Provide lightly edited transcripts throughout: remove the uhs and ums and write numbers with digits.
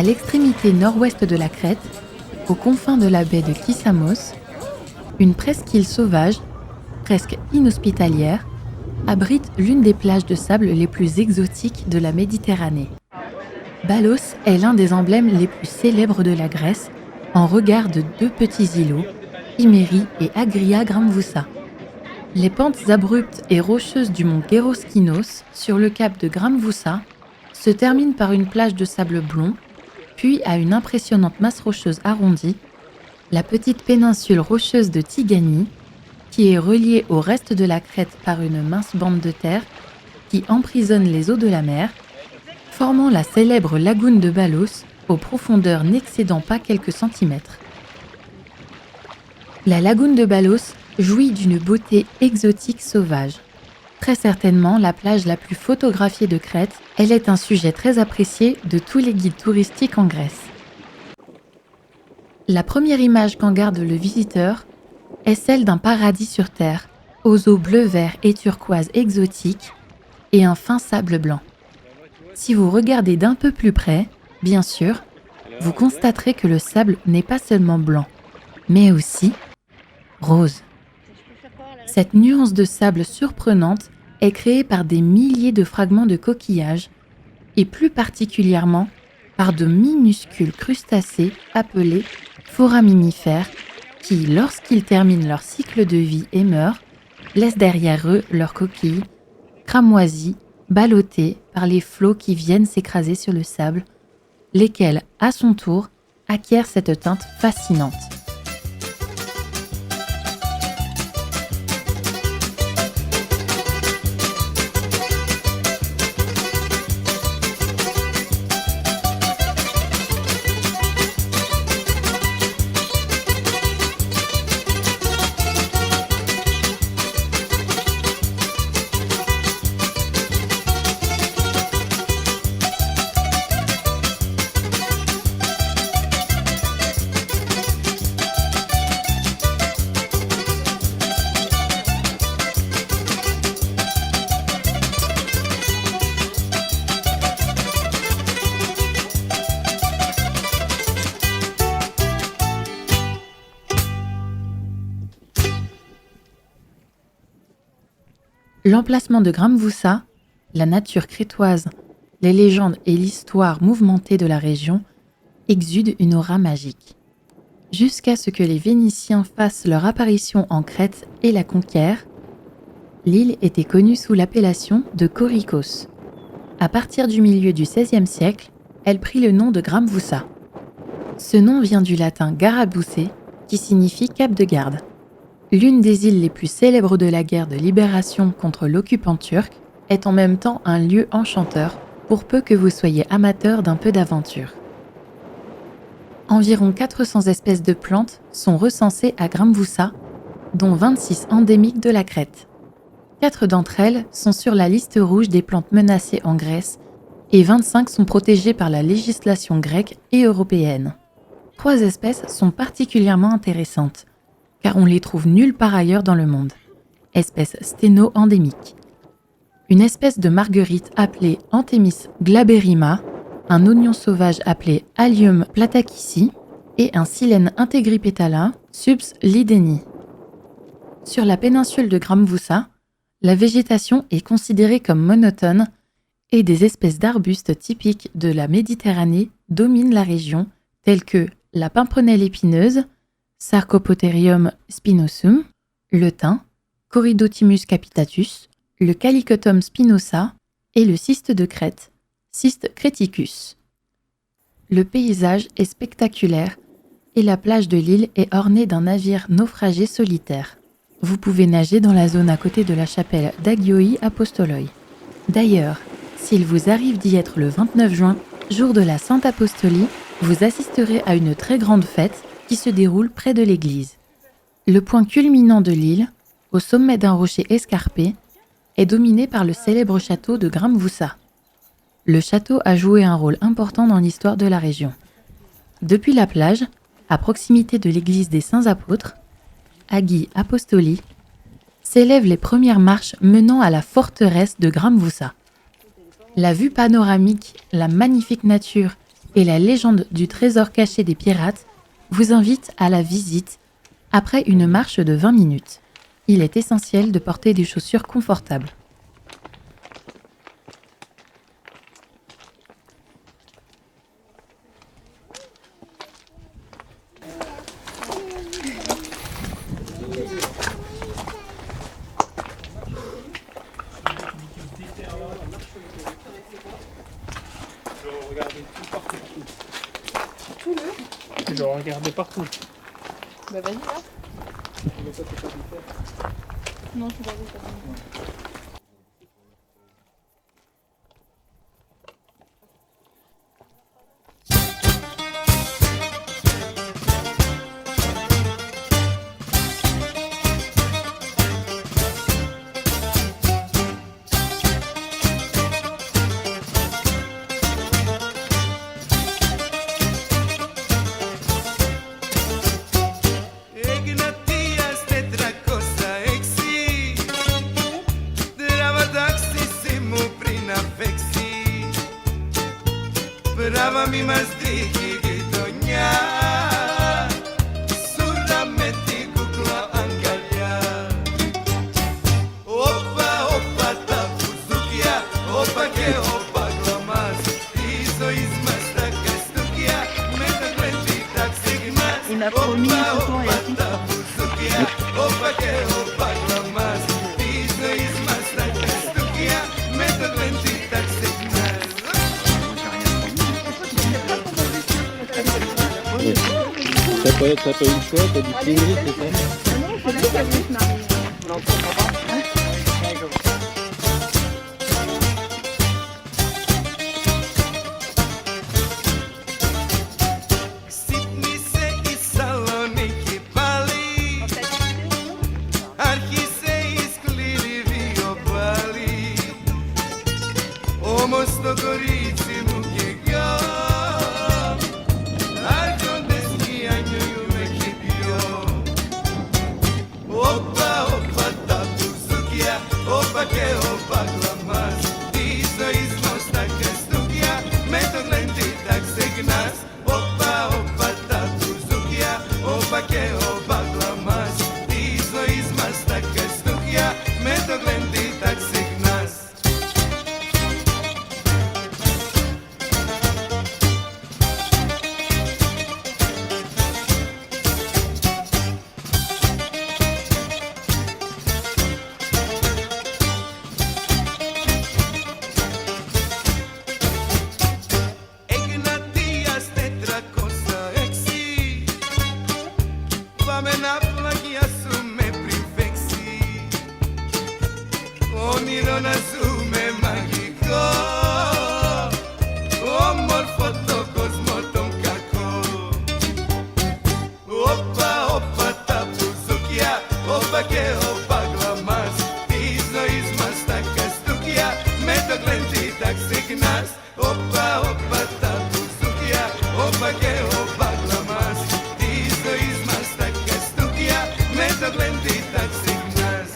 À l'extrémité nord-ouest de la Crète, aux confins de la baie de Kissamos, une presqu'île sauvage, presque inhospitalière, abrite l'une des plages de sable les plus exotiques de la Méditerranée. Balos est l'un des emblèmes les plus célèbres de la Grèce, en regard de deux petits îlots, Imérie et Agria Gramvoussa. Les pentes abruptes et rocheuses du mont Géroskinos, sur le cap de Gramvoussa, se terminent par une plage de sable blond, puis à une impressionnante masse rocheuse arrondie, la petite péninsule rocheuse de Tigani, qui est reliée au reste de la Crète par une mince bande de terre qui emprisonne les eaux de la mer, formant la célèbre lagune de Balos aux profondeurs n'excédant pas quelques centimètres. La lagune de Balos jouit d'une beauté exotique sauvage. Très certainement la plage la plus photographiée de Crète, elle est un sujet très apprécié de tous les guides touristiques en Grèce. La première image qu'en garde le visiteur est celle d'un paradis sur terre, aux eaux bleu-vert et turquoise exotiques et un fin sable blanc. Si vous regardez d'un peu plus près, bien sûr, vous constaterez que le sable n'est pas seulement blanc, mais aussi rose. Cette nuance de sable surprenante est créée par des milliers de fragments de coquillages et plus particulièrement par de minuscules crustacés appelés foraminifères qui, lorsqu'ils terminent leur cycle de vie et meurent, laissent derrière eux leurs coquilles, cramoisies, ballottées par les flots qui viennent s'écraser sur le sable, lesquels, à son tour, acquièrent cette teinte fascinante. L'emplacement de Gramvoussa, la nature crétoise, les légendes et l'histoire mouvementée de la région exudent une aura magique. Jusqu'à ce que les Vénitiens fassent leur apparition en Crète et la conquièrent, l'île était connue sous l'appellation de Korikos. À partir du milieu du XVIe siècle, elle prit le nom de Gramvoussa. Ce nom vient du latin Garaboussé, qui signifie cap de garde. L'une des îles les plus célèbres de la guerre de libération contre l'occupant turc est en même temps un lieu enchanteur pour peu que vous soyez amateur d'un peu d'aventure. Environ 400 espèces de plantes sont recensées à Gramvoussa, dont 26 endémiques de la Crète. 4 d'entre elles sont sur la liste rouge des plantes menacées en Grèce et 25 sont protégées par la législation grecque et européenne. 3 espèces sont particulièrement intéressantes, car on les trouve nulle part ailleurs dans le monde. Espèces sténo-endémiques. Une espèce de marguerite appelée Anthemis glaberrima, un oignon sauvage appelé Allium platakissi et un silène intégripétalin Subs lideni. Sur la péninsule de Gramvoussa, la végétation est considérée comme monotone et des espèces d'arbustes typiques de la Méditerranée dominent la région, telles que la pimprenelle épineuse, Sarcopotherium spinosum, le thym, Corydotimus capitatus, le Calicotum spinosa et le cyste de Crète, Cyste creticus. Le paysage est spectaculaire et la plage de l'île est ornée d'un navire naufragé solitaire. Vous pouvez nager dans la zone à côté de la chapelle d'Agioi Apostoloi. D'ailleurs, s'il vous arrive d'y être le 29 juin, jour de la Sainte Apostolie, vous assisterez à une très grande fête qui se déroule près de l'église. Le point culminant de l'île, au sommet d'un rocher escarpé, est dominé par le célèbre château de Gramvoussa. Le château a joué un rôle important dans l'histoire de la région. Depuis la plage, à proximité de l'église des Saints Apôtres, Agi Apostoli, s'élèvent les premières marches menant à la forteresse de Gramvoussa. La vue panoramique, la magnifique nature et la légende du trésor caché des pirates vous invite à la visite après une marche de 20 minutes. Il est essentiel de porter des chaussures confortables. Je dois regarder partout. Bah vas-y là. Non, je suis pas Brava mi mazdiki gitonya Surda meti kukla angalya Opa, opa, ta buzukia Opa ke opa glamas Izo izmasta kastukia Meta glenti tak sigmas Il m'a promis Opa, ce soir opa, et ta buzukia Opa ke opa glamas Izo izmasta kastukia Meta glenti tak sigmas T'as pas eu le choix, t'as dit 6 minutes, c'est ça? Ah non, je sais pas si je m'arrive. Sydney'se iz Saloniki Bali Arhise iz Klirivi obali O Mostogorici Mugega Arđon desni anjuju meki bio Opa, opa, tatu sukija Opa ke opa glamas Izo iz mosta kastugija Metod lenti tak se gnas Opa, opa, tatu sukija Opa ke opa glamas Izo iz mosta kastugija Metod lenti tak se gnas Ignatias tetracosa exi Pamena plagia sume prefexi Onirona sume magico Omor foto cosmoton kako Opa, opa, tapu zukia Opa ke opa glamas Izo izmasta kastukia Meto glenti tak signas Opa, opa, tapu zukia Opa ke opa glamas Izo izmasta kastukia Meto glenti tak signas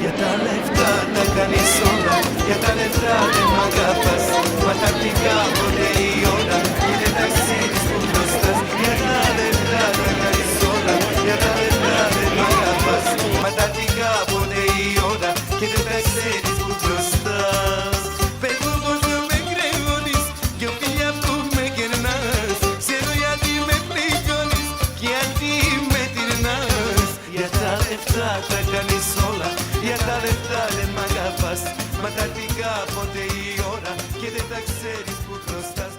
Για τα λεφτά τα κάνεις όλα Για τα λεφτά δεν μ' αγαπάς Μα τακτικά ποτέ η ώρα Είναι ταξίδις που μπροστάς Για τα λεφτά τα κάνεις όλα Για τα λεφτά δεν μ' αγαπάς Μα τακτικά ποτέ η ώρα Είναι ταξίδις που μπροστάς Πέτω πως δεν με κρέγονεις Κι φίλια που με κερνάς Ξέρω γιατί με πληγώνεις Κι γιατί με τυρνάς Για τα λεφτά τα κάνεις όλα Για τα λεφτά δεν μ' αγαπάς Μα τακτικά ποτέ η ώρα Και δεν τα ξέρεις που χρωστάς